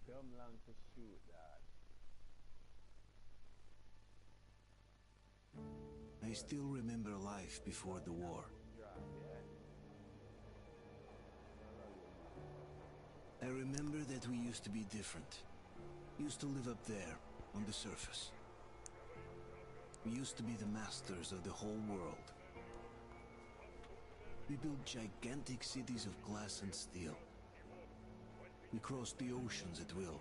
dumb long to shoot, dog. I But still remember life before the that war. boom drop, yeah. I love you, man. I remember that we used to be different. Used to live up there, on the surface. We used to be the masters of the whole world. We built gigantic cities of glass and steel. We crossed the oceans at will.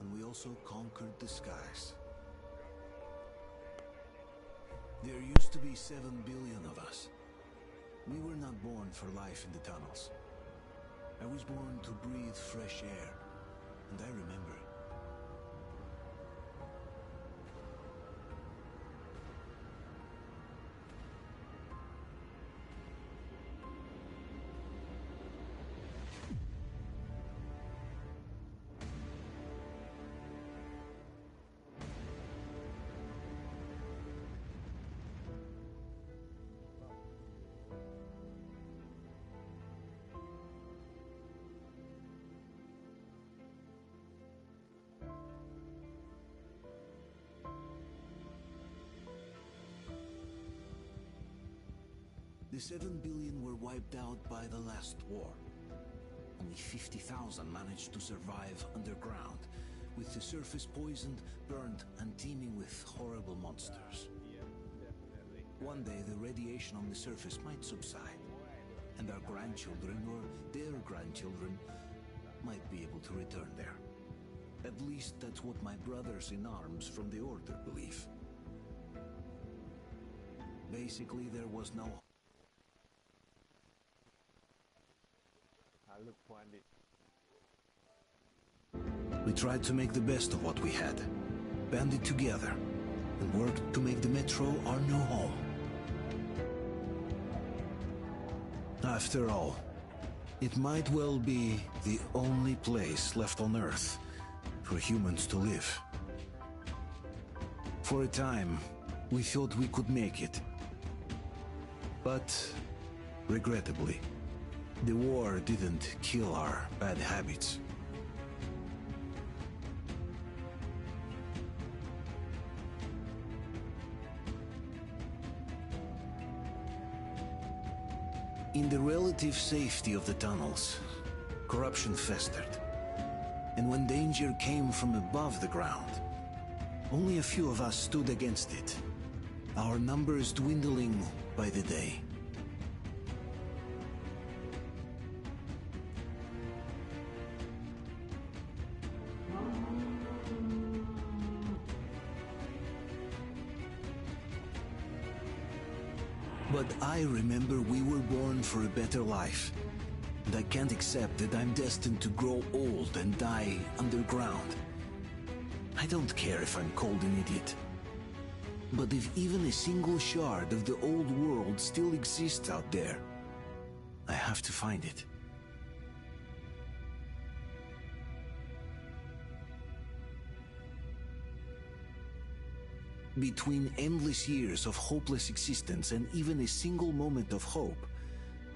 And we also conquered the skies. There used to be 7 billion of us. We were not born for life in the tunnels. I was born to breathe fresh air, and I remember it. The 7 billion were wiped out by the last war. Only 50,000 managed to survive underground, with the surface poisoned, burned, and teeming with horrible monsters. Yeah, definitely. One day the radiation on the surface might subside, and our grandchildren or their grandchildren might be able to return there. At least that's what my brothers in arms from the Order believe. Basically, there was no I look on it. We tried to make the best of what we had, banded together, and worked to make the Metro our new home. After all, it might well be the only place left on Earth for humans to live. For a time, we thought we could make it. But, regrettably, the war didn't kill our bad habits. In the relative safety of the tunnels, corruption festered. And when danger came from above the ground, only a few of us stood against it, our numbers dwindling by the day. But I remember we were born for a better life. And I can't accept that I'm destined to grow old and die underground. I don't care if I'm called an idiot. But if even a single shard of the old world still exists out there, I have to find it. Between endless years of hopeless existence and even a single moment of hope,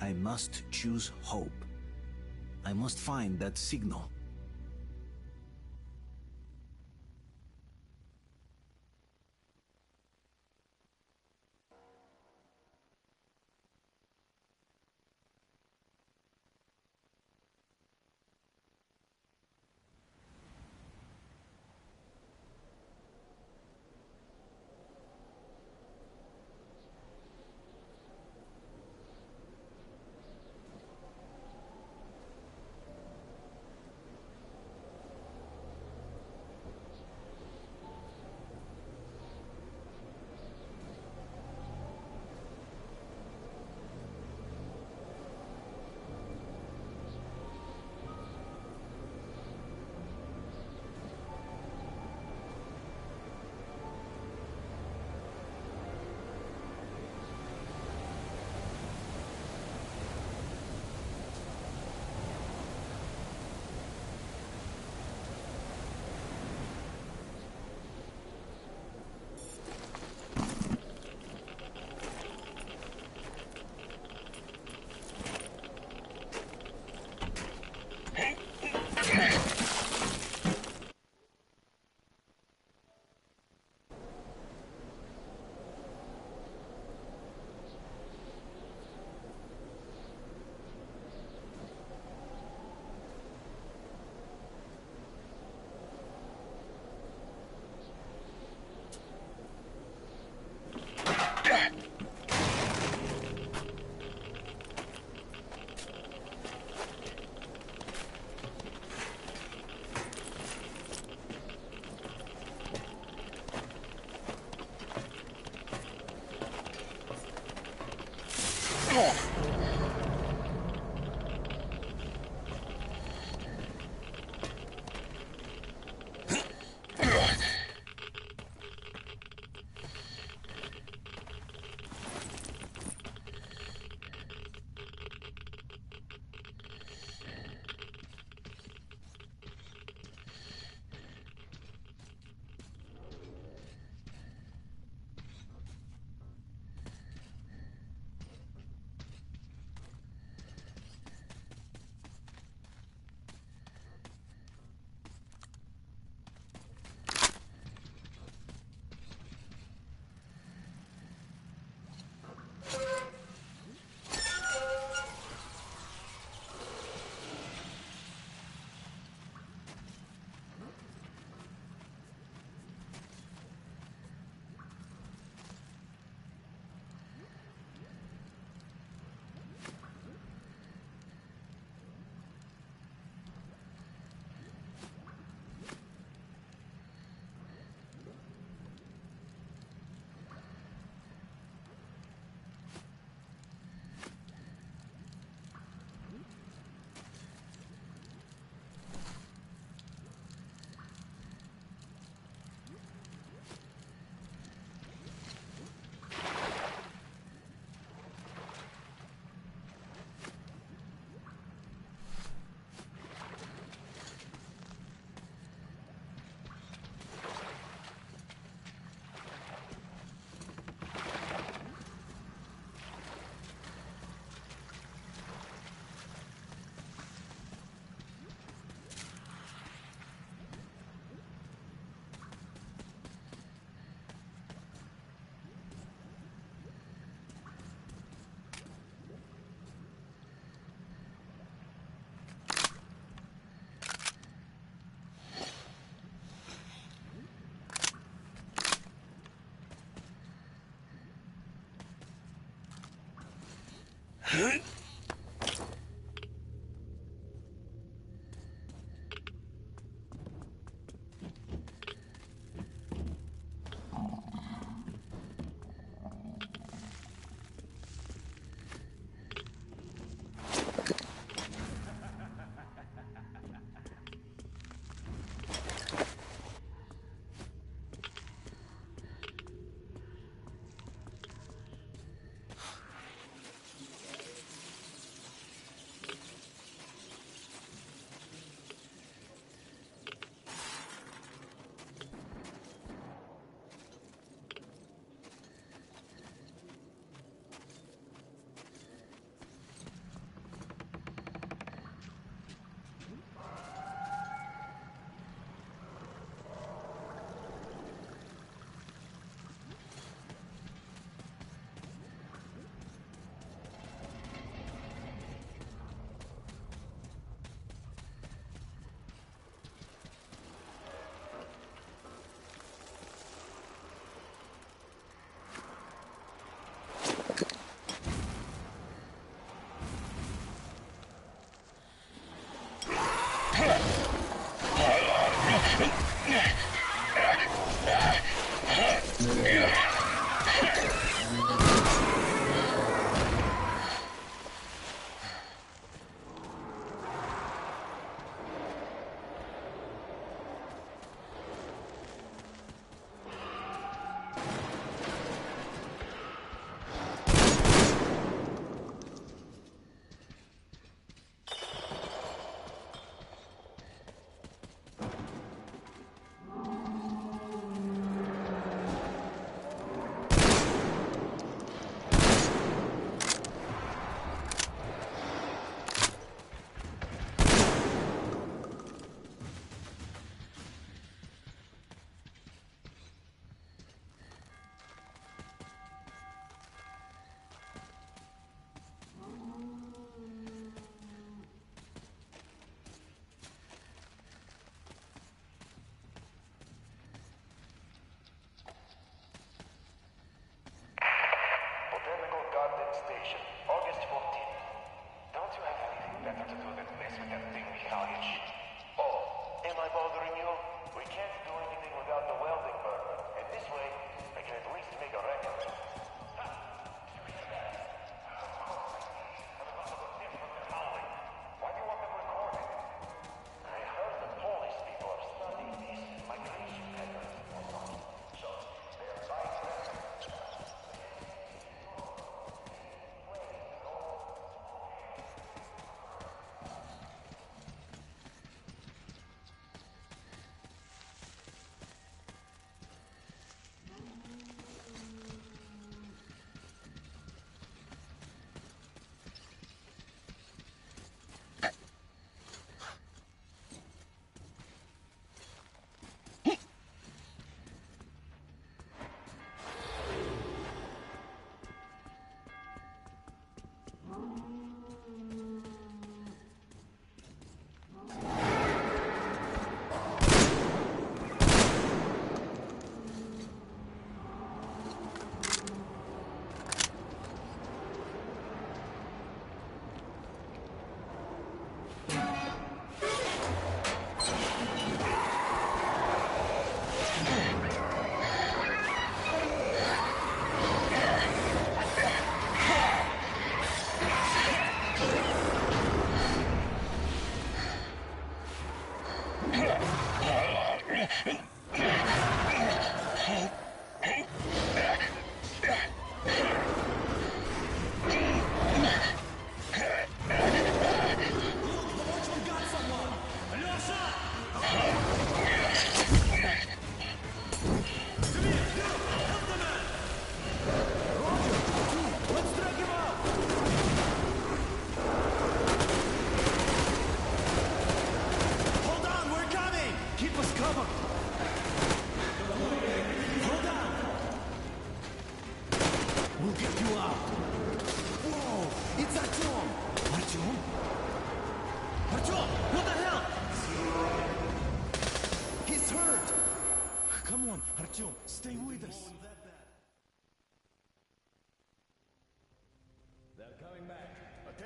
I must choose hope. I must find that signal.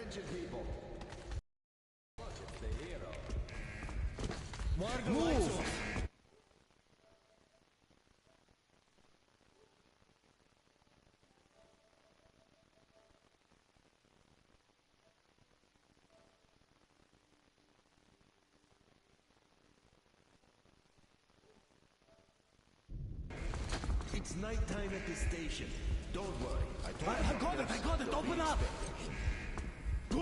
Attention, people. Look, it's the hero. Move! It's nighttime at the station. Don't worry. I got it! Open up! Go!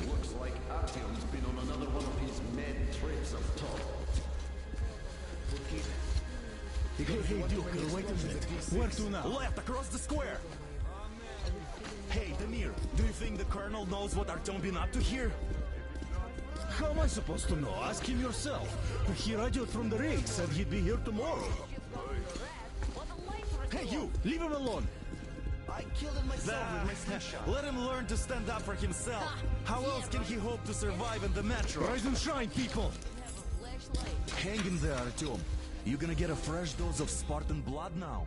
Looks like Artyom's been on another one of his mad trips up top. Hey, Duke, wait a minute. Where to now? Left, across the square! Hey, Damir, do you think the Colonel knows what Artyom been up to here? How am I supposed to know? Ask him yourself. He radioed from the rig, said he'd be here tomorrow. Hey, you! Leave him alone! I killed him myself with my snapshot. Let him learn to stand up for himself. How else can he hope to survive in the metro? Rise and shine, people! Hang in there, Artyom. You gonna get a fresh dose of Spartan blood now?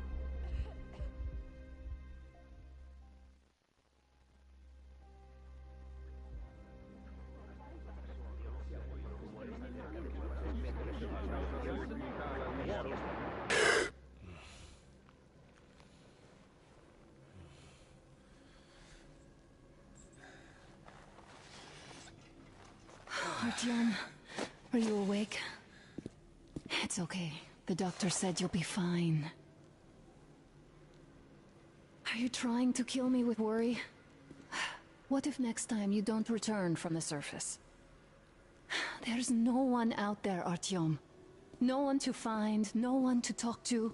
Artyom, are you awake? It's okay. The doctor said you'll be fine. Are you trying to kill me with worry? What if next time you don't return from the surface? There's no one out there, Artyom. No one to find, no one to talk to.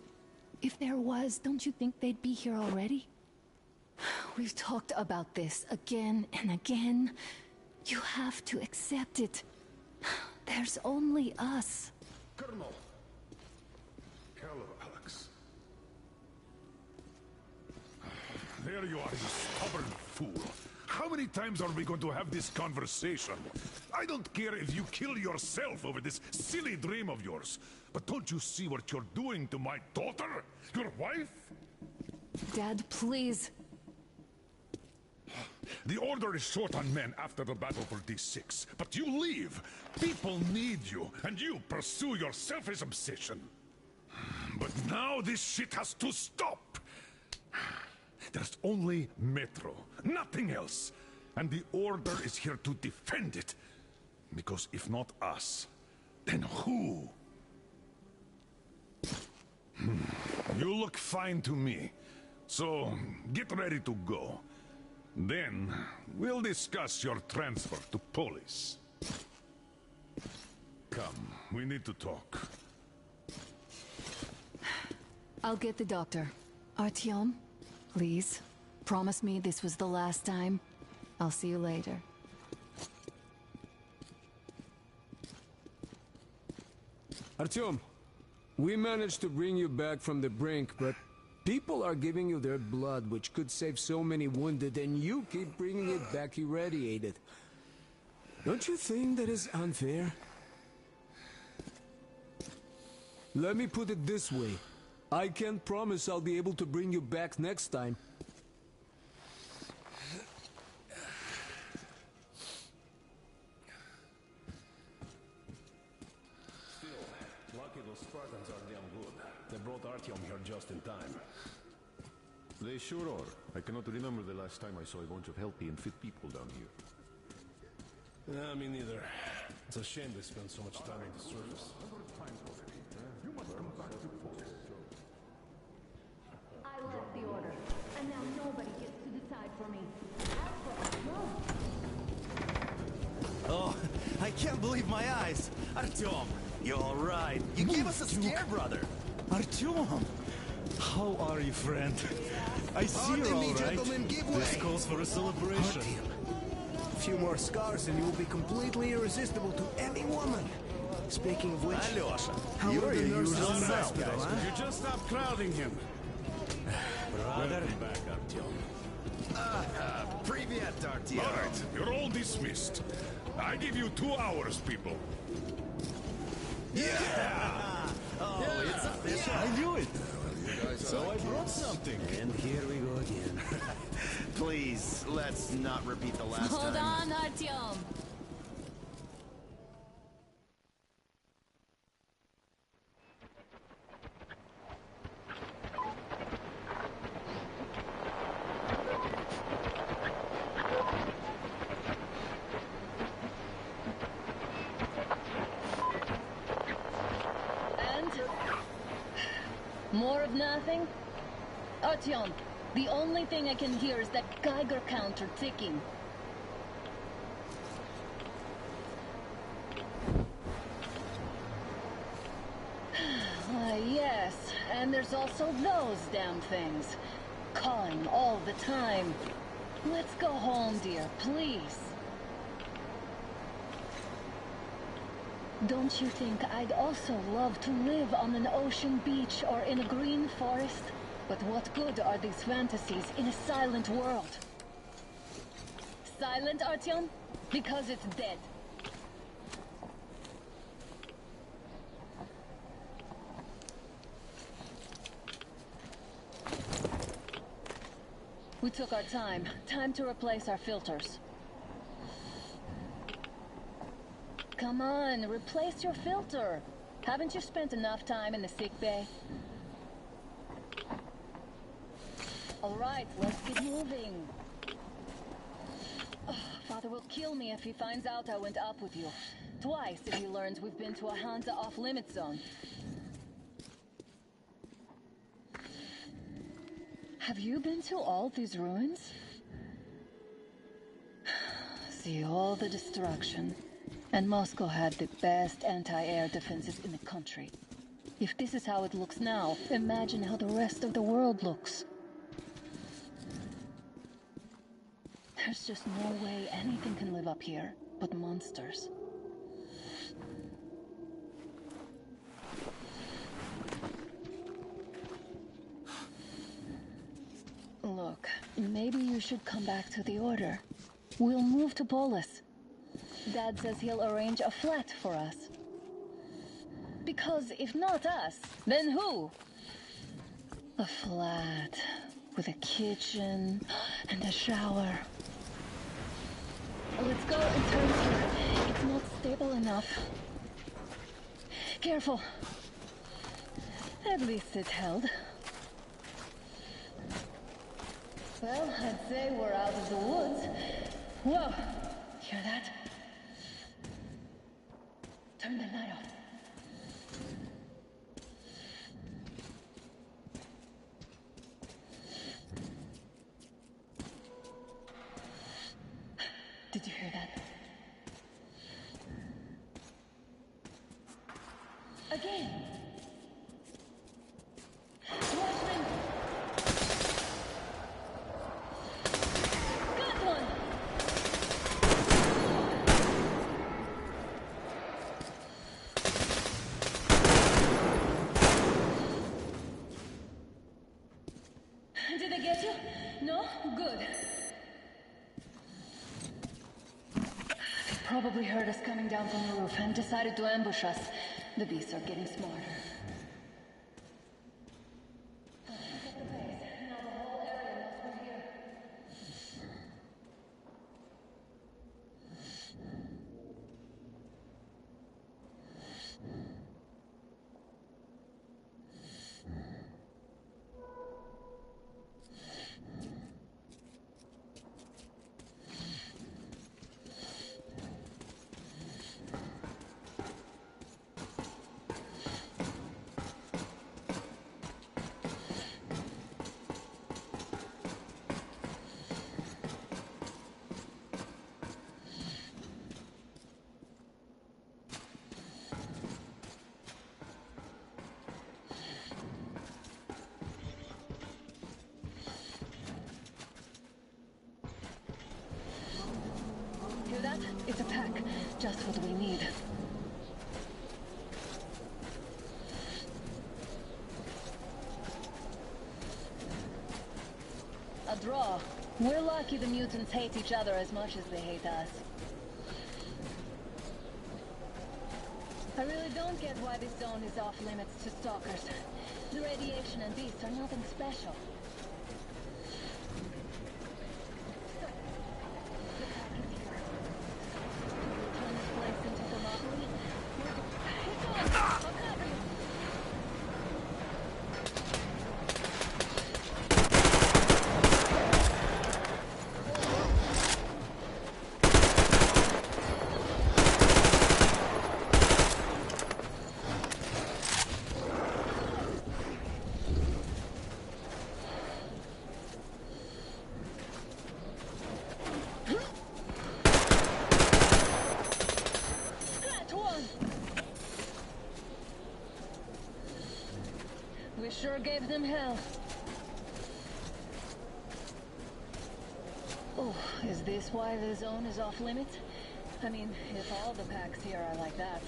If there was, don't you think they'd be here already? We've talked about this again and again. You have to accept it. There's only us. Colonel! Hello, Alex. There you are, you stubborn fool. How many times are we going to have this conversation? I don't care if you kill yourself over this silly dream of yours. But don't you see what you're doing to my daughter? Your wife? Dad, please. The Order is short on men after the battle for D6, but you leave. People need you, and you pursue your selfish obsession. But now this shit has to stop. There's only Metro, nothing else. And the Order is here to defend it. Because if not us, then who? You look fine to me. So, get ready to go. Then, we'll discuss your transfer to Polis. Come, we need to talk. I'll get the doctor. Artyom, please, promise me this was the last time. I'll see you later. Artyom, we managed to bring you back from the brink, but people are giving you their blood, which could save so many wounded, and you keep bringing it back irradiated. Don't you think that is unfair? Let me put it this way. I can't promise I'll be able to bring you back next time. Lucky those Spartans are damn good. They brought Artyom here just in time. They sure are. I cannot remember the last time I saw a bunch of healthy and fit people down here. Me neither. It's a shame they spend so much time on the surface. I left the Order, and now nobody gets to decide for me. Oh, I can't believe my eyes! Artyom, you're alright. You gave us a scare, brother! Artyom! How are you, friend? I see you're all right. Gentlemen, give This way. calls for a celebration. A few more scars and you will be completely irresistible to any woman. Speaking of which, Alyosha, how you're are the your nurses usual in the self, hospital, huh? You just stop crowding him. brother. Welcome back, Artyom. Привет, Artyom. All right, you're all dismissed. I give you 2 hours, people. I knew it. So I brought something. And here we go again. Please, let's not repeat the last Hold time. on, Artyom. More of nothing? Artyom, the only thing I can hear is that Geiger counter ticking. Yes, and there's also those damn things. Calling all the time. Let's go home, dear, please. Don't you think I'd also love to live on an ocean beach or in a green forest? But what good are these fantasies in a silent world? Silent, Artyom? Because it's dead. We took our time. Time to replace our filters. Come on, replace your filter. Haven't you spent enough time in the sick bay? All right, let's get moving. Oh, Father will kill me if he finds out I went up with you. Twice if he learns we've been to a Hansa off-limit zone. Have you been to all these ruins? See all the destruction. And Moscow had the best anti-air defenses in the country. If this is how it looks now, imagine how the rest of the world looks. There's just no way anything can live up here but monsters. Look, maybe you should come back to the Order. We'll move to Polis. Dad says he'll arrange a flat for us. Because if not us, then who? A flat with a kitchen and a shower. Let's go and turn here. It's not stable enough. Careful. At least it's held. Well, I'd say we're out of the woods. Whoa! Hear that? Turn the light off. Did you hear that? Again. Watchman. Got one. Did they get you? No? Good. They probably heard us coming down from the roof and decided to ambush us. The beasts are getting smarter. Hear that? It's a pack. Just what we need. A draw. We're lucky the mutants hate each other as much as they hate us. I really don't get why this zone is off limits to stalkers. The radiation and beasts are nothing special. Turn this place into Thermopylae? It's on! I'll cover you! We sure gave them hell. Oh, is this why the zone is off limits? I mean, if all the packs here are like that.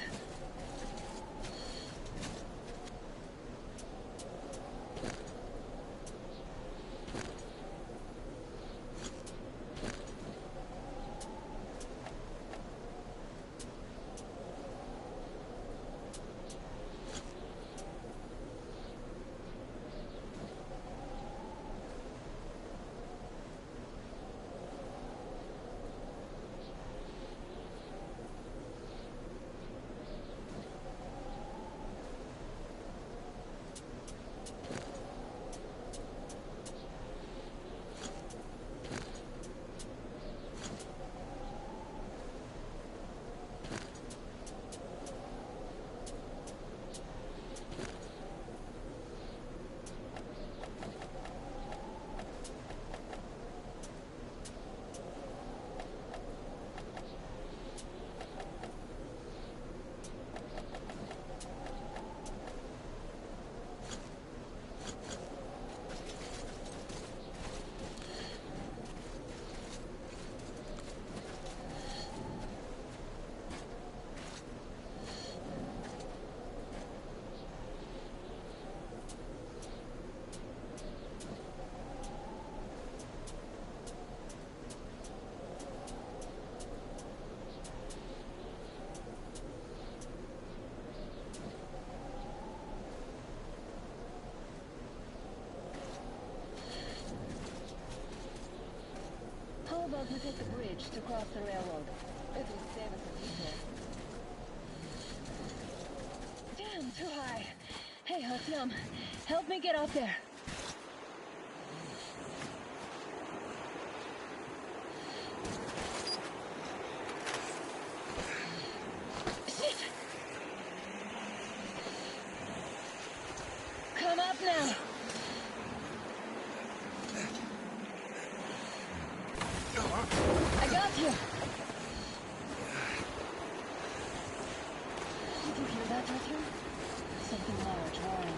How about we take the bridge to cross the railroad? It will save us a detour. Damn, too high. Hey, Artyom, help me get up there. Shit! Come up now. I got you! Did you hear that, Artyom? Something large roaring.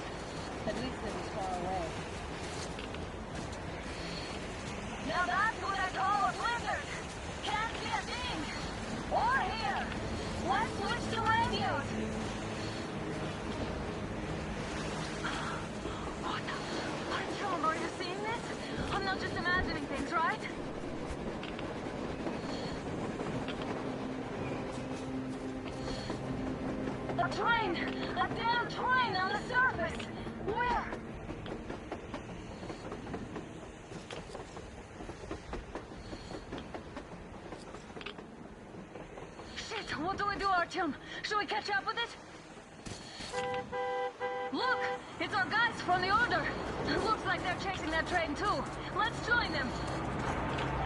At least it was far away. Now that's what I call a blizzard! Can't see a thing! Or hear! Let's switch to radios! What the? Artyom, are you seeing this? I'm not just imagining things, right? A train! A damn train on the surface! Where? Shit! What do we do, Artyom? Should we catch up with it? Look! It's our guys from the Order! Looks like they're chasing that train too. Let's join them!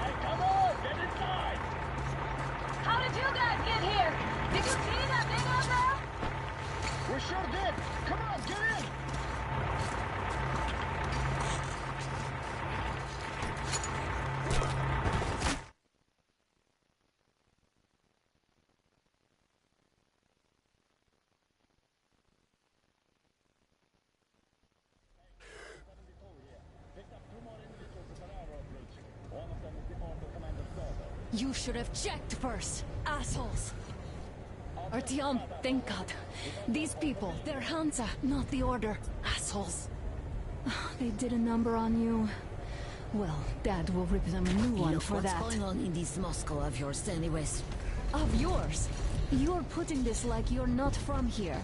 Hey, come on! Get inside! How did you guys get here? Did you see that thing out there? We sure did! Come on, get in! You should have checked first, assholes! Artyom, thank God. These people, they're Hansa, not the Order. Assholes. They did a number on you. Well, Dad will rip them a new one for that. What's going on in this Moscow of yours anyways? Of yours? You're putting this like you're not from here.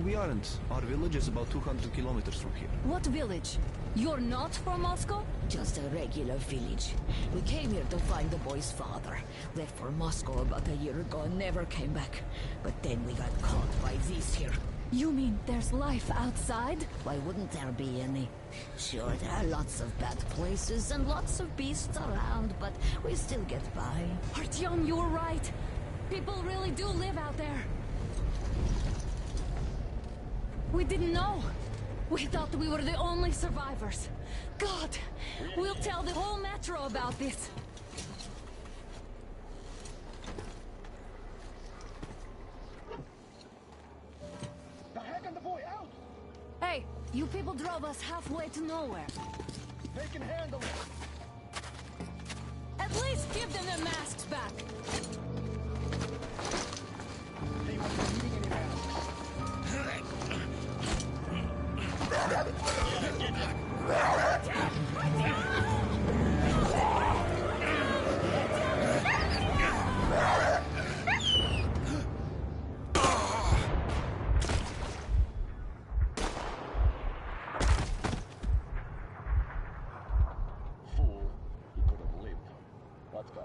We aren't. Our village is about 200 kilometers from here. What village? You're not from Moscow? Just a regular village. We came here to find the boy's father. Left for Moscow about a year ago and never came back. But then we got caught by these here. You mean there's life outside? Why wouldn't there be any? Sure, there are lots of bad places and lots of beasts around, but we still get by. Artyom, you're right. People really do live out there. We didn't know. We thought we were the only survivors. God, we'll tell the whole metro about this. The heck and the boy out! Hey, you people drove us halfway to nowhere. They can handle it. At least give them their masks back. They won't be needing any masks. Fool, he could have lived. Let's go.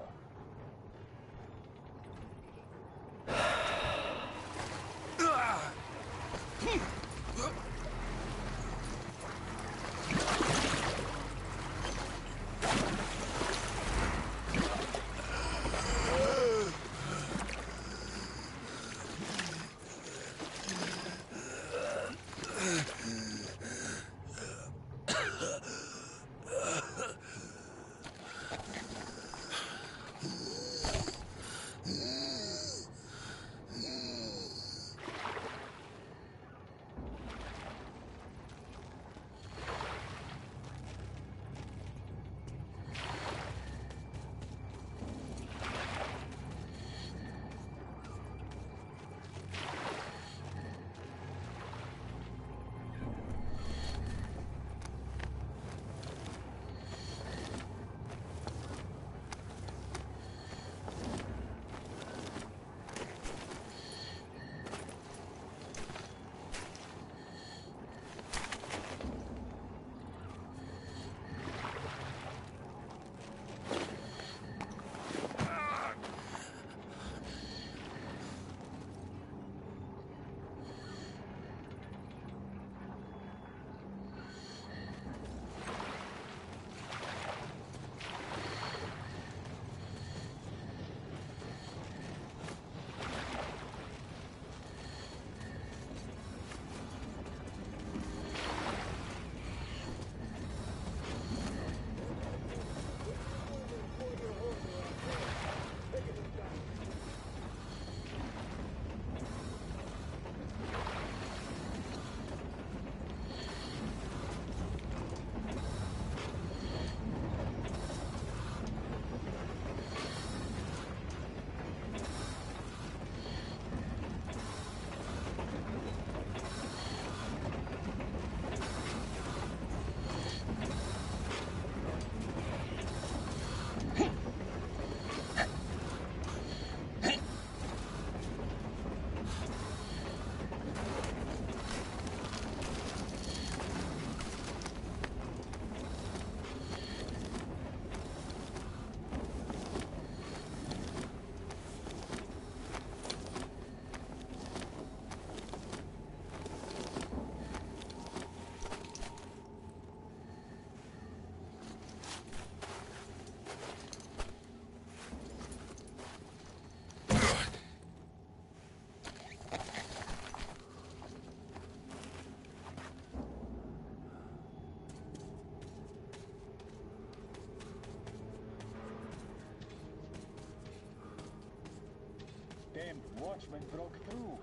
Damned watchman broke through.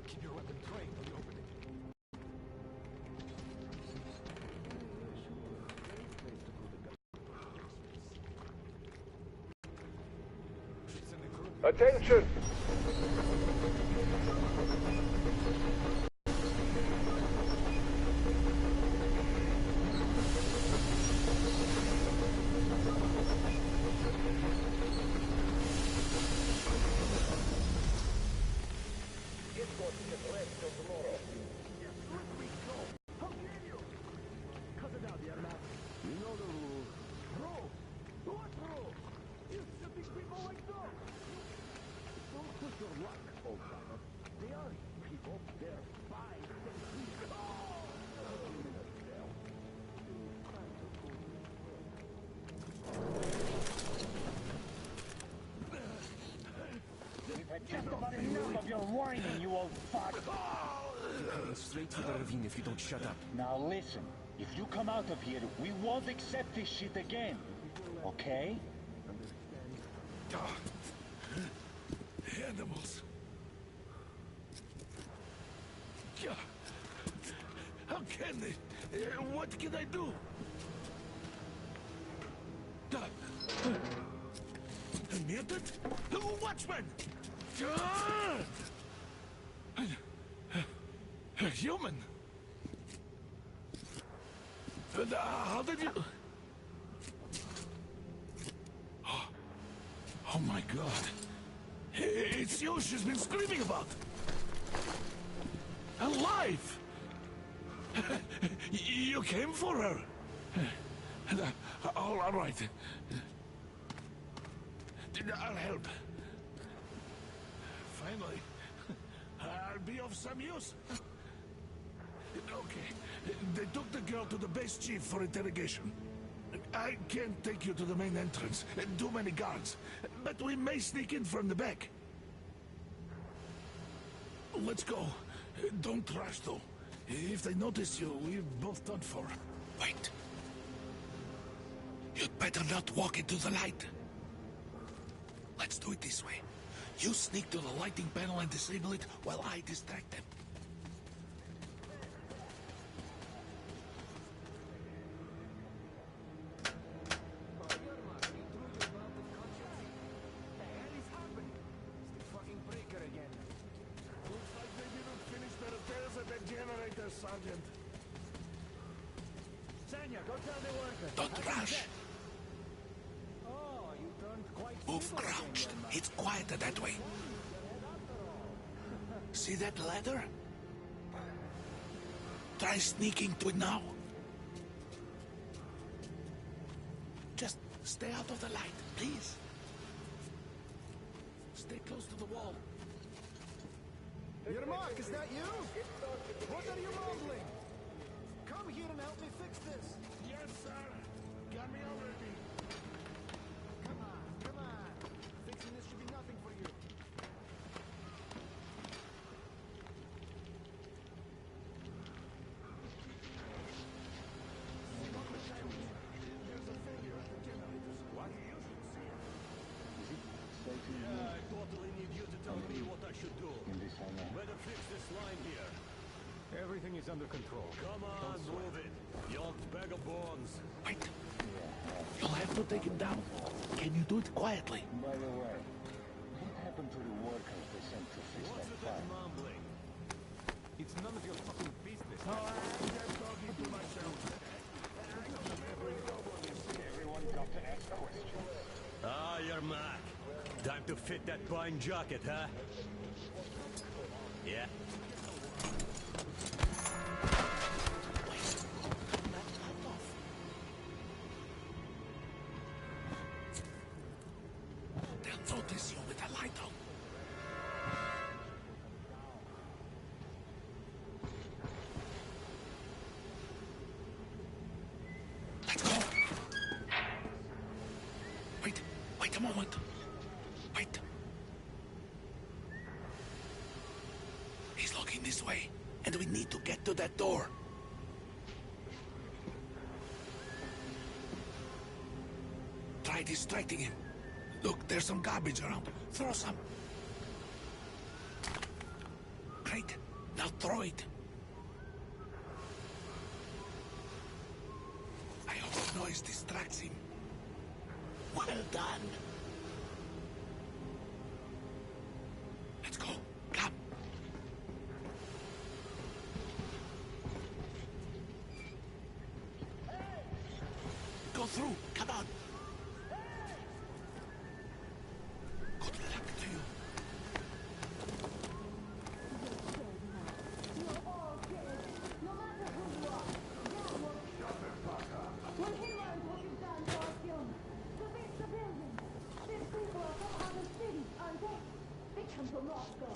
Keep your weapon trained on the opening. Attention! go straight to the ravine if you don't shut up. Now listen, if you come out of here, we won't accept this shit again. Okay? Animals. How can they? What can I do? Mutant? Watchman! A human? How did you... Oh my god. It's you she's been screaming about. Alive! You came for her. All right. I'll help. Finally. I'll be of some use. Okay. They took the girl to the base chief for interrogation. I can't take you to the main entrance. Too many guards. But we may sneak in from the back. Let's go. Don't rush, though. If they notice you, we're both done for. Wait. You'd better not walk into the light. Let's do it this way. You sneak to the lighting panel and disable it while I distract them. Sergeant. Sanya, go tell the workers. Don't rush. Oh, you turned quite Move crouched. It's quieter that way. See that ladder? Try sneaking to it now. Just stay out of the light, please. Stay close to the wall. Yermak, is that you? What are you mumbling? Come here and help me fix this. Yes, sir. Got me already. Come on. Fixing this should be nothing for you. There's a failure at the generators. What? You should see it. Yeah, I totally need you to tell me what I should do. Better fix this line here. Everything is under control. Come on, move it. You old bag of bones. Wait. You'll have to take him down. Can you do it quietly? By the way, what happened to the workers they sent to fix What's with that mumbling? It's none of your fucking business. I'm just talking to myself. Everyone got to ask questions. Ah, Yermak. Time to fit that pine jacket, huh? Yeah. They'll notice you with the light on. Let's go. Wait a moment. Wait. He's looking this way, and we need to get to that door. Try distracting him. Look, there's some garbage around. Throw some. Great. Now throw it. I hope the noise distracts him. Well done. Let's go. Come. Go through. Come on. Good luck to you.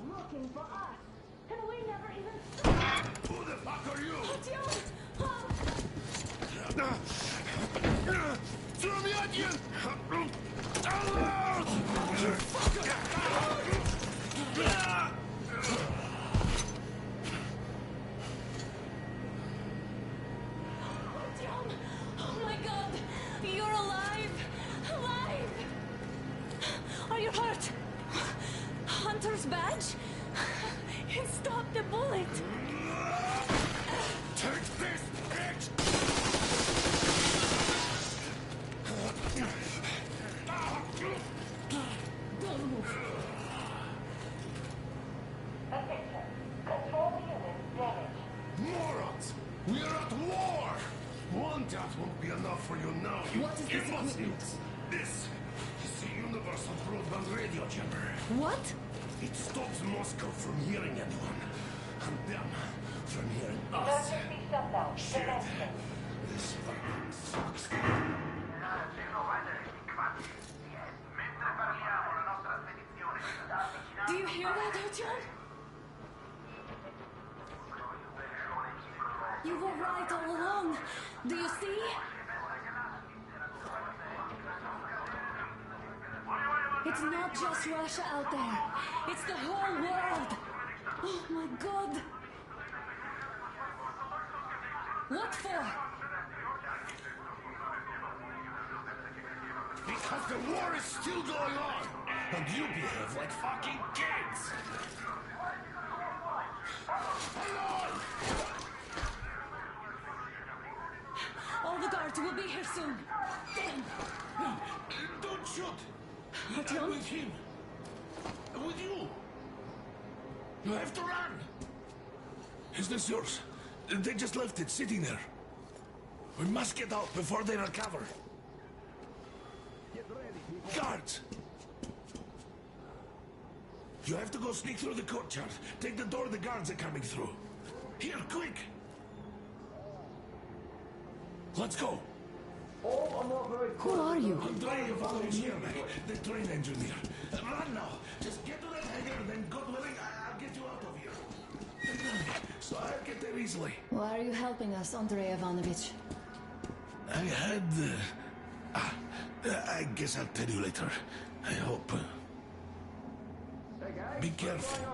Looking for us, and we never even. Who the fuck are you? Throw me at you! We're at war! One death won't be enough for you now, you What is this equipment? imbeciles! This is the Universal Broadband Radio Jammer. What? It stops Moscow from hearing anyone, and them from hearing us. Shit. This fucking sucks. Do you hear that, Artyom? You were right all along. Do you see? It's not just Russia out there. It's the whole world. Oh my God. What for? Because the war is still going on, and you behave like fucking kids! Alone! All the guards will be here soon. Damn. Don't shoot! Artyom? I'm with him. With you. You have to run. Is this yours? They just left it sitting there. We must get out before they recover. Guards! You have to go sneak through the courtyard. Take the door the guards are coming through. Here, quick! Let's go! Who are you? Andrei Ivanovich Yermak, the train engineer. Run now! Just get to that hangar, then God willing, I'll get you out of here. They know me, so I'll get there easily. Why are you helping us, Andrei Ivanovich? I had... I guess I'll tell you later. I hope. Hey guys, Be careful.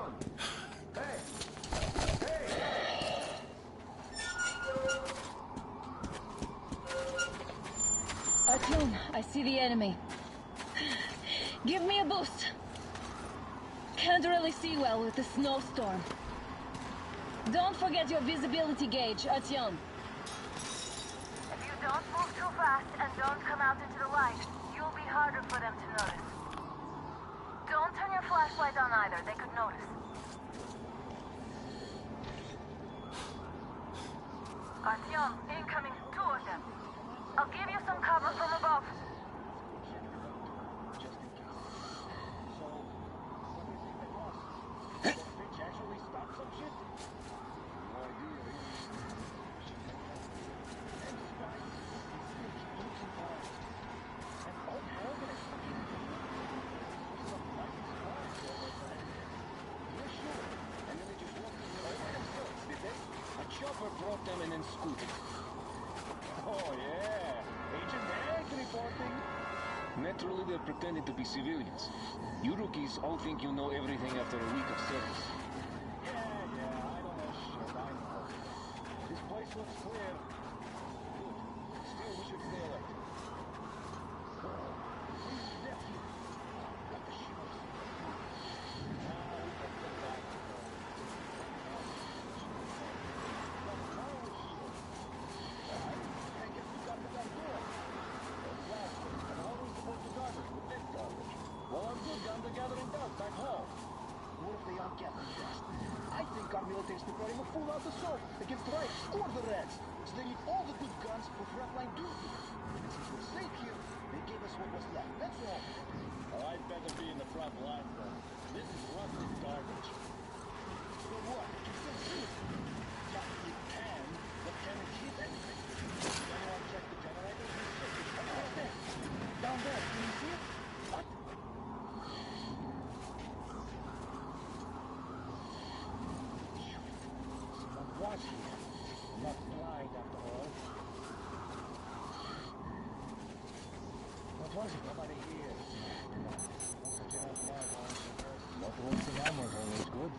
Artyom, I see the enemy. Give me a boost. Can't really see well with the snowstorm. Don't forget your visibility gauge, Artyom. If you don't move too fast and don't come out into the light, you'll be harder for them to notice. Don't turn your flashlight on either, they could notice. Artyom, incoming, 2 of them. I'll give you some cover from above. Chopper brought them and then scooted. Oh, yeah. Agent Hank reporting. Naturally, they're pretending to be civilians. You rookies all think you know everything after a week of service. Yeah, I don't know shit, I know. This place looks clear. Good. Still, we should stay alert. Well, I'm good. I'm the gathering dust back home. What if they aren't getting fast? I think our military's preparing a full-out assault against the Reich or the Reds. So they need all the good guns for frontline duty. And since we're safe here, they gave us what was left. That's all. Oh, I'd better be in the front line, though. This is rusted garbage. So what? You can still see it. Yeah, you can, but can it hit anything? Anyone check the generators? Right there. Down there. Can you see it? What? Was here. Not blind after all. What was it? Nobody here. What was the armor? Always good.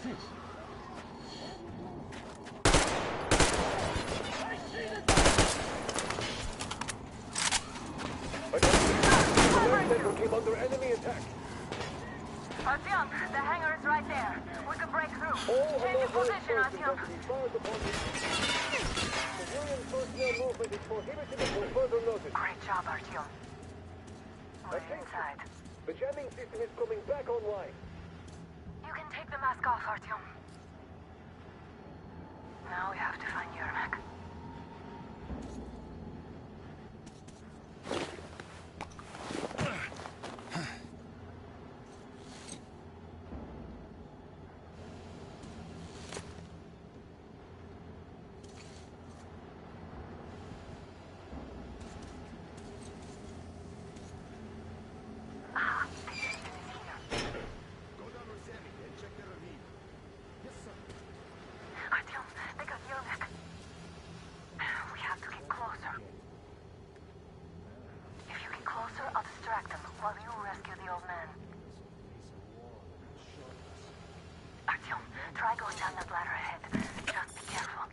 this? Came under enemy attack. Artyom, the hangar is right there. We can break through. Change your position, Artyom. Civilian personnel movement is prohibited until further notice. Great job, Artyom. We're inside. The jamming system is coming back online. You can take the mask off, Artyom. Now we have to find Yermak. Try going down that ladder ahead. Just be careful.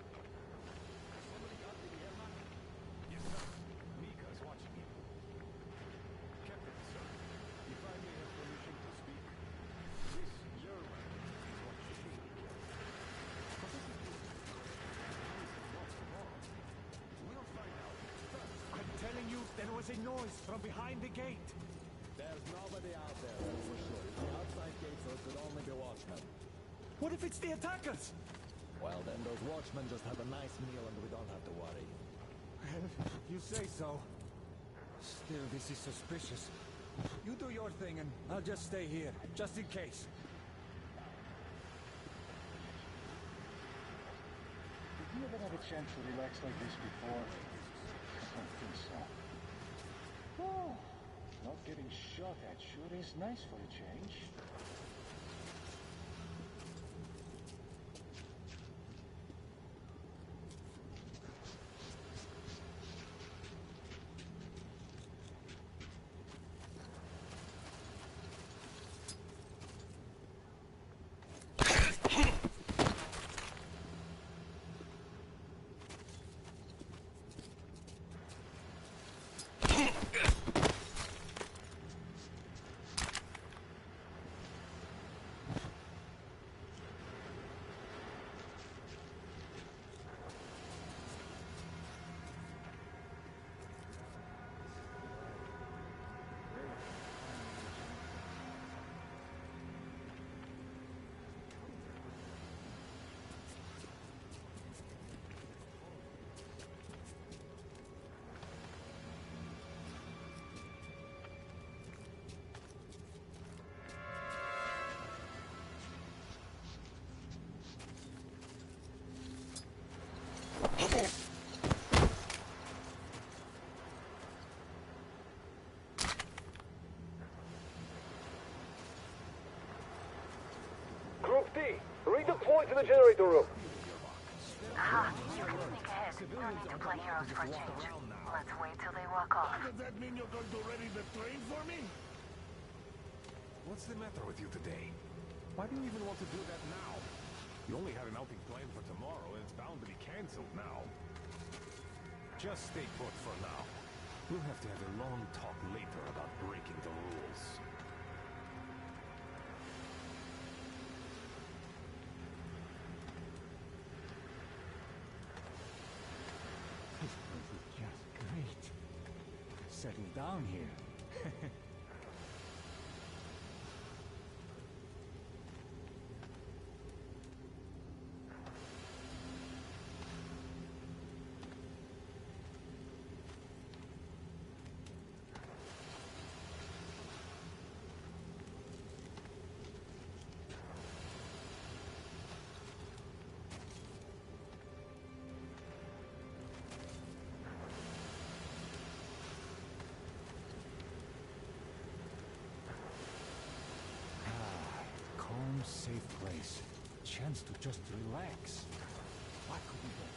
Mika's watching you. Captain, sir, if I may have permission to speak, this Yermak is what should be killed. But this is not tomorrow. We'll find out first. I'm telling you, there was a noise from behind the gate. There's nobody out there, that's for sure. The outside gate, so it could only be watchmen. What if it's the attackers? Well, then those watchmen just have a nice meal and we don't have to worry. Well, you say so. Still, this is suspicious. You do your thing and I'll just stay here, just in case. Did you ever have a chance to relax like this before? I don't think so. Oh, not getting shot at sure is nice for a change. Group D, redeploy to the generator room. Aha, you can sneak ahead. No need to play heroes for a change. Let's wait till they walk off. Does that mean you're going to ready the train for me? What's the matter with you today? Why do you even want to do that now? You only had an outing planned for tomorrow, and it's bound to be cancelled now. Just stay put for now. We'll have to have a long talk later about breaking the rules. This place is just great. Settle down here. Safe place. Chance to just relax. What could be better?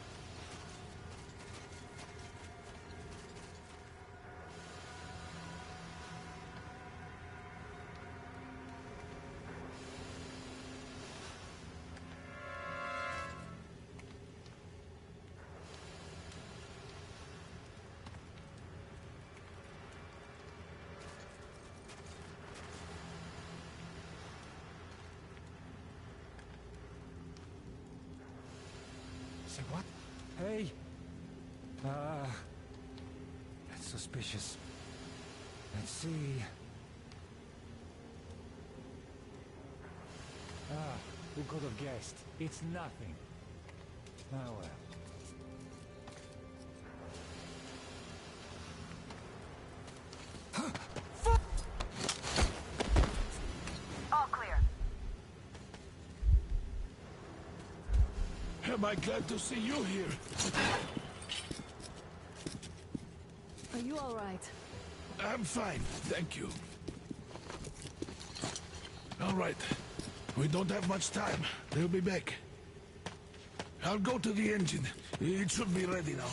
Say what? Hey! That's suspicious. Let's see... who could have guessed? It's nothing. Ah, well. All clear. Am I glad to see you here? Are you all right? I'm fine, thank you. All right. We don't have much time. They'll be back. I'll go to the engine. It should be ready now.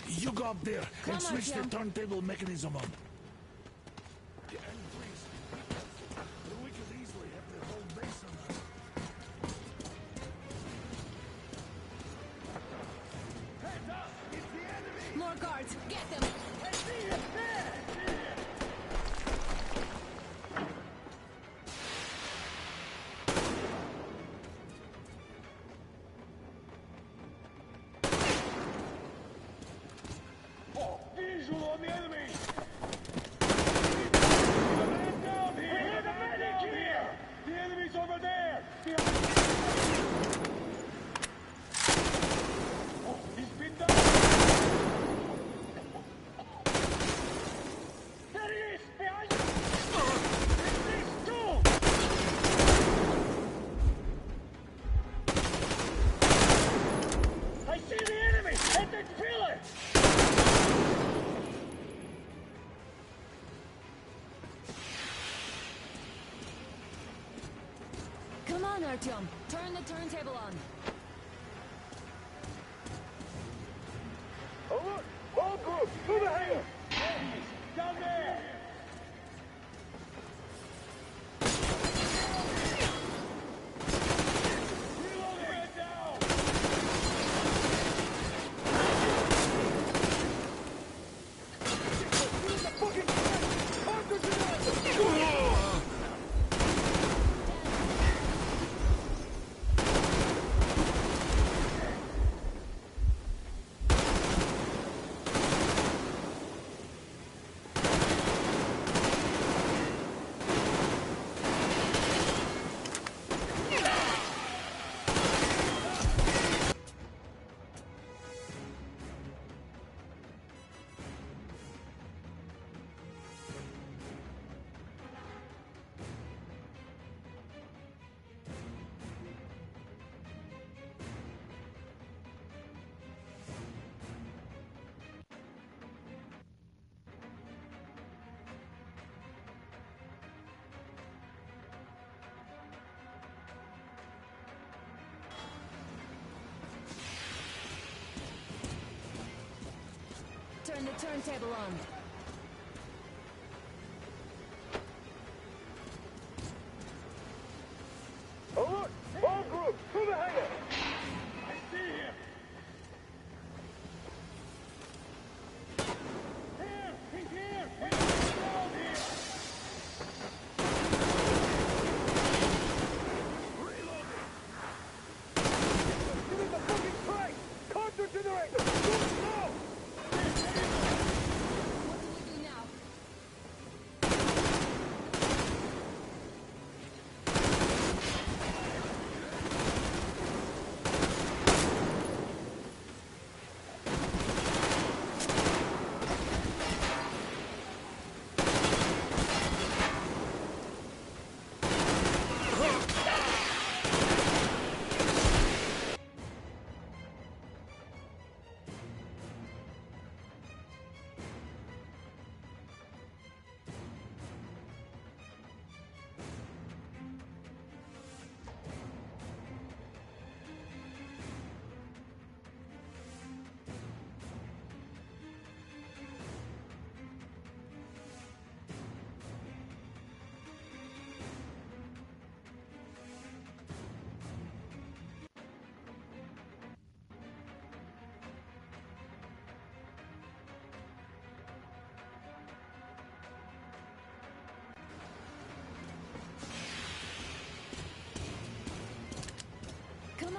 You go up there and switch the turntable mechanism on. Yeah, and please, we could easily have the whole base on us. Heads up! It's the enemy! More guards! Get them! I see it! There! Visual on the enemy! The enemy's over there! Oh, he's been done! There he is! Behind you! These two! I see the enemy! At the pillar! Come on, Artyom. Turn the turntable on. Oh look! All group! To the hangar! Down there! Reload it! Down! Use the fucking Arthur Turn the turntable on. Oh look! All group! To the hangar! I see him! Here! He's here! He's down here! Reloading! Give me the fucking price! Counter generator! Go slow!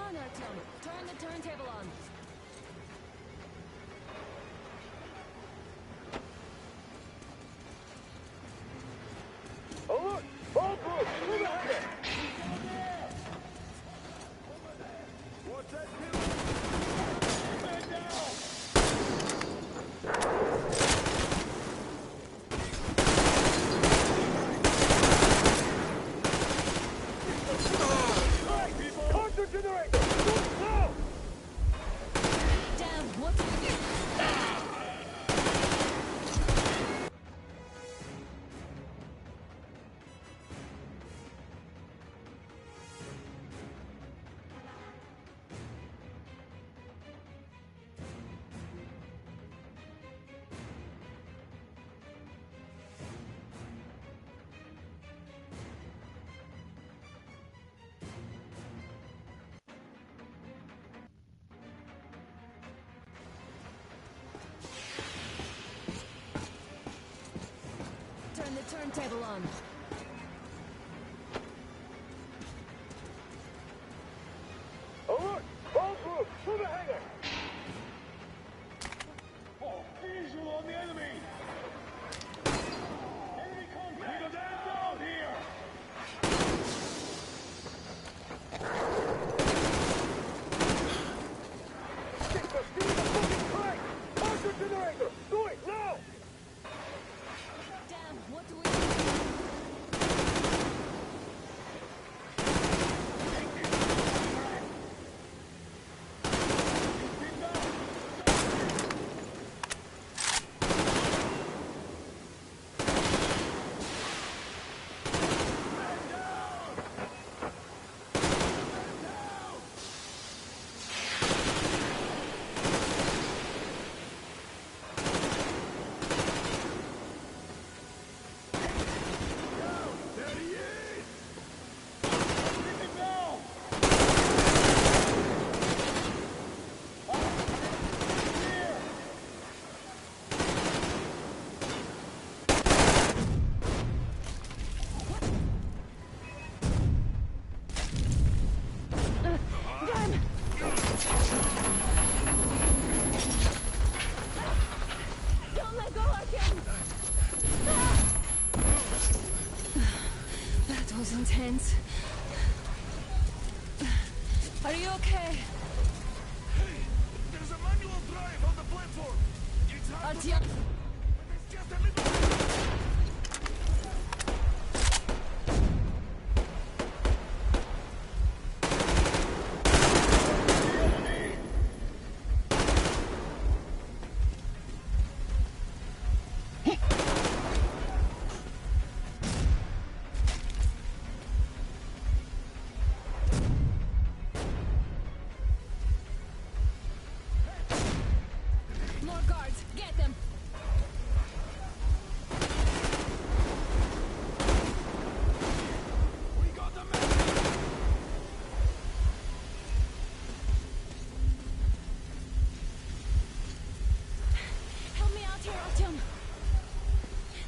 on, Artyom. Turn the turntable on. Alert! All group, move ahead! What's that feeling? Man down! Counter generator! Do it now! Damn, what do we do? Turn the turntable on. Alert! All group, to the hangar! Oh, visual on the enemy! Enemy contact! We go down here! Stick the steam the fucking crank! Counter generator! Do it now! Damn, what do we do? Don't let go, Artyom! That was intense. Are you okay? There's a manual drive on the platform! It's hard to... Artyom! It's just a little... More guards! Get them! We got the man! Help me out here, Artyom!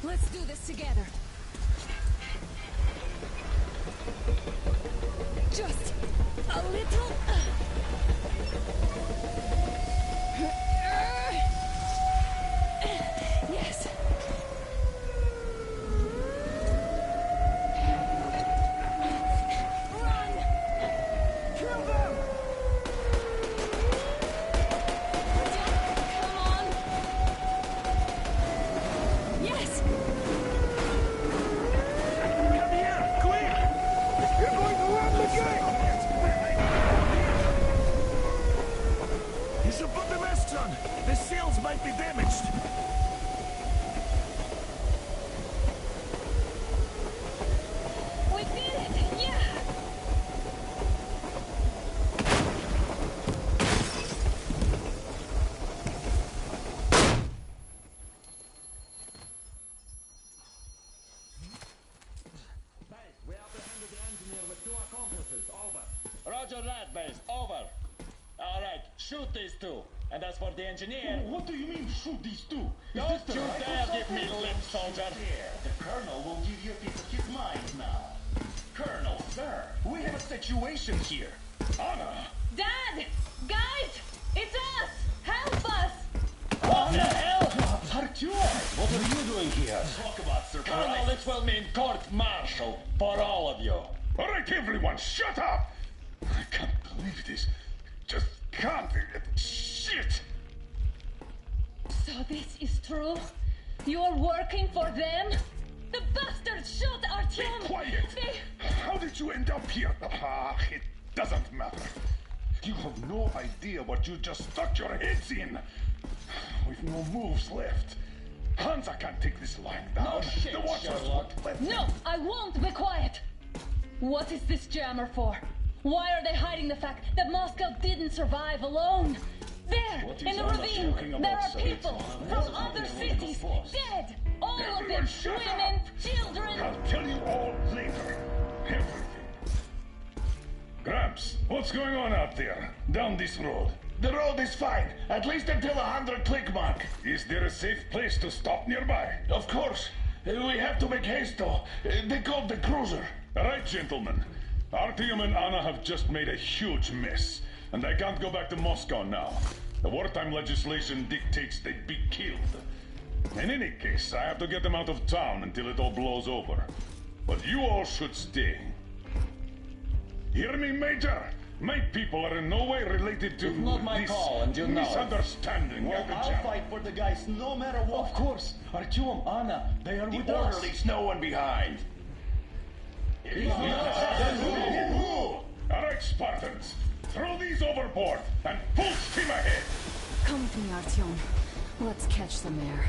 Let's do this together. Just a little... Yes. Run! Kill them! Come on! Yes! Come here, quick! You're going to run the gate! You should put the masks on. The seals might be damaged. We did it! Yeah! We apprehended the engineer with 2 accomplices. Over. Roger that, base. Over. All right, shoot these 2. And as for the engineer... What do you mean, shoot these 2? Don't you dare give me lip, soldier! The Colonel will give you a piece of his mind now. Colonel, sir, we have a situation here. Honor! will mean court-martial for all of you. All right, everyone, shut up! I can't believe this. Just can't. Shit! So this is true? You're working for them? The bastards shot Artyom! Be quiet! How did you end up here? It doesn't matter. You have no idea what you just stuck your heads in. We've no moves left. Hansa can't take this lying down. No shit, the Watchers Sherlock. won't let No, I won't be quiet! What is this jammer for? Why are they hiding the fact that Moscow didn't survive alone? There, What in is the Anna ravine, talking there about, are Savitz? people from other cities, dead! All of them, women, children! I'll tell you all later. Everything. Gramps, what's going on out there? Down this road? The road is fine, at least until 100 click mark. Is there a safe place to stop nearby? Of course. We have to make haste though. They called the cruiser. All right, gentlemen. Artyom and Anna have just made a huge mess, and they can't go back to Moscow now. The wartime legislation dictates they be killed. In any case, I have to get them out of town until it all blows over. But you all should stay. Hear me, Major? My people are in no way related to It's not my this call, and you know it. misunderstanding. Well, of the I'll jam. fight for the guys no matter what. Of course. Artyom, Anna, they are with us. Orderlies, no one behind. All right, Spartans. Throw these overboard and full steam ahead. Come with me, Artyom. Let's catch the mayor.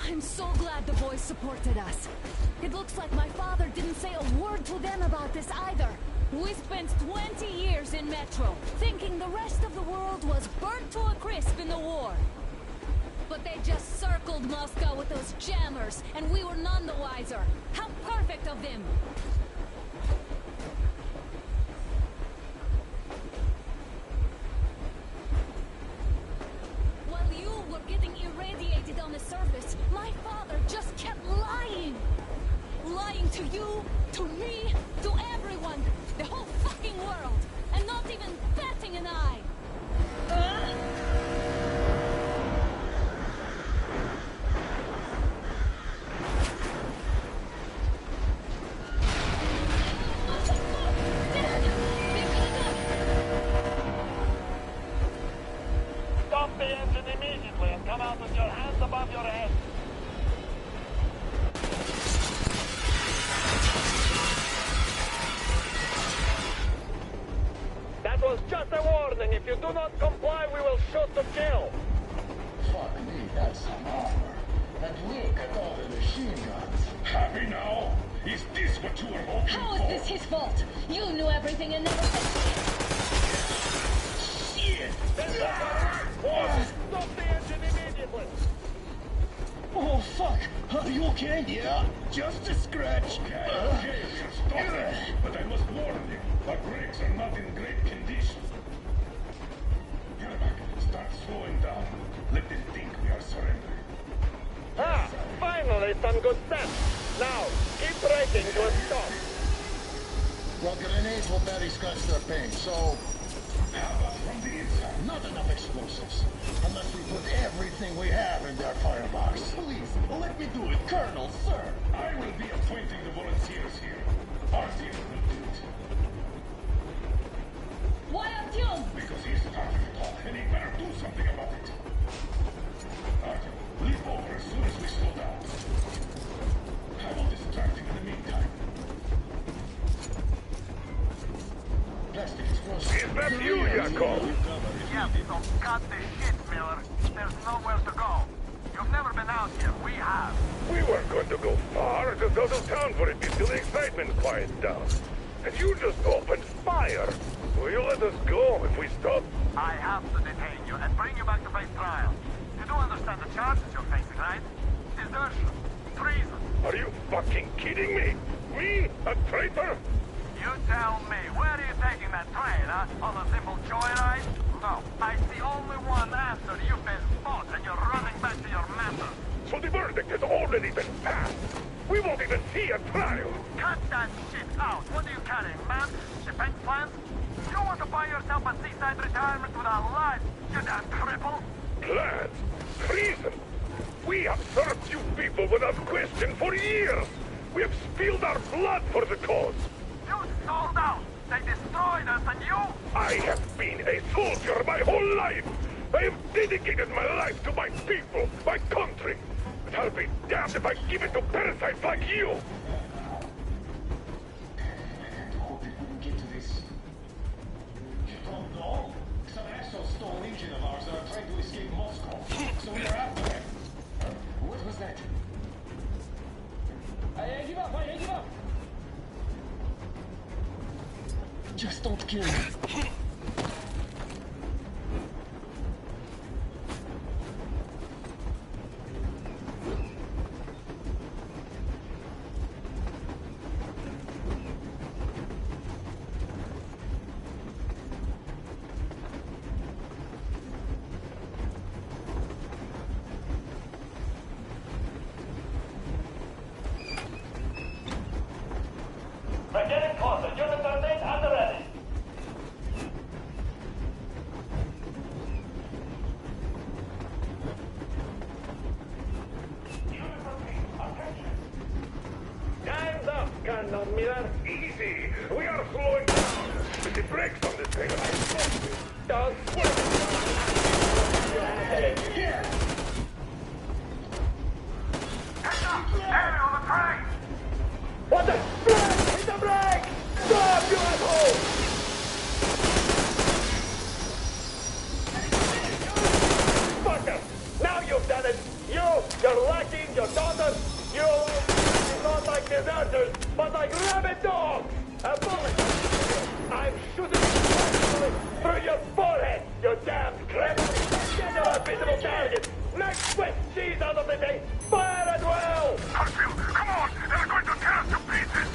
I'm so glad the boys supported us. It looks like my father didn't say a word to them about this either. We spent 20 years in Metro, thinking the rest of the world was burnt to a crisp in the war. But they just circled Moscow with those jammers, and we were none the wiser. How perfect of them! While you were getting irradiated on the surface, my father just kept lying! Lying to you, to me, to everyone, the whole fucking world, and not even batting an eye! Stop the engine immediately and come out with your hands above your head. That was just a warning. If you do not comply, we will shoot to kill. Fuck me, that's some armor. And look at all the machine guns. Happy now? Is this what you were hoping How for? is this his fault? You knew everything and never said Shit! Stop the engine immediately. Oh, fuck. Are you okay? Yeah, just a scratch. Okay, we'll stop it. But I must warn you, our brakes are not in great condition. Yermak, start slowing down. Let them think we are surrendering. Ah, finally some good sense. Now, keep braking to a stop. Well, grenades will barely scratch their paint, so... How about from the inside? Not enough explosives. Unless we put everything we have in their firebox. Please, let me do it, Colonel, sir. I will be appointing the volunteers here. Artyom will do it. Why Artyom? Because he started it all, and he better do something about it. Artyom, leap over as soon as we slow down. I will distract him in the meantime. Plastic explosives. Is that you, Yakov? Yes, so cut the shit, Miller. There's nowhere to go. You've never been out here. We have. We weren't going to go far, just out of town for a bit till the excitement quiets down. And you just opened fire. Will you let us go if we stop? I have to detain you and bring you back to face trial. You do understand the charges you're facing, right? Desertion. Treason. Are you fucking kidding me? Me? A traitor? You tell me, where are you taking that train, huh? On a simple joyride? No, I see only one answer. You've been spotted and you're running back to your master. So the verdict has already been passed. We won't even see a trial. Cut that shit out. What are you carrying, man? Defense plans? You want to buy yourself a seaside retirement without life, you damn cripple? Plans? Treason? We have served you people without question for years! We have spilled our blood for the cause! You sold out! They destroyed us and you... I have been a soldier my whole life! I have dedicated my life to my people, my country! But I'll be damned if I give it to parasites like you! Hope it wouldn't get to this. You don't know? Some assholes stole an engine of ours that are trying to escape Moscow. So we are after them. What was that? Hey, give up! Hey, give up! Just don't kill me. We're getting closer. Units are made and ready. Time's up, Colonel Miller. Easy. We are slowing down. With the brakes on this thing, I told you. Don't sweat. Here. Heads up! Enemy on the train! What the? Brake! Hit the brake! Stop, you asshole! Fucker! Now you've done it! You, your lackey, your daughter, you not like deserters, but like rabid dogs! A bullet! I'm shooting you through your forehead, you damned crap! Get your invisible target! Make swift cheese out of the thing! Fire at will! Harfield, come on! They're going to tear us to pieces!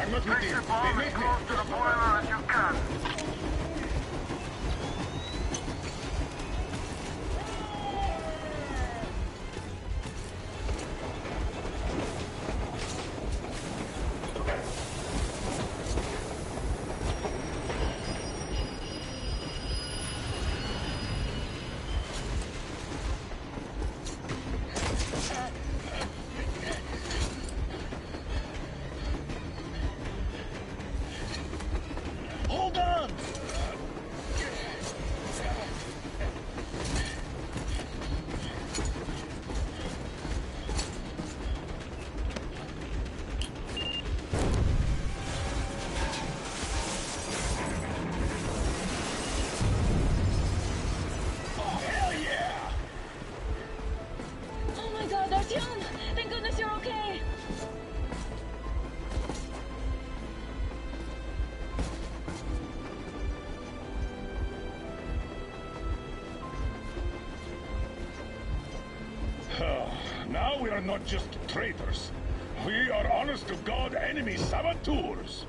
I'm not with Take you. the bomb They as make me. close to the boiler as you can. Hold on! Oh my god, Artyom! Thank goodness you're okay! Now we are not just traitors. We are honest-to-God enemy saboteurs.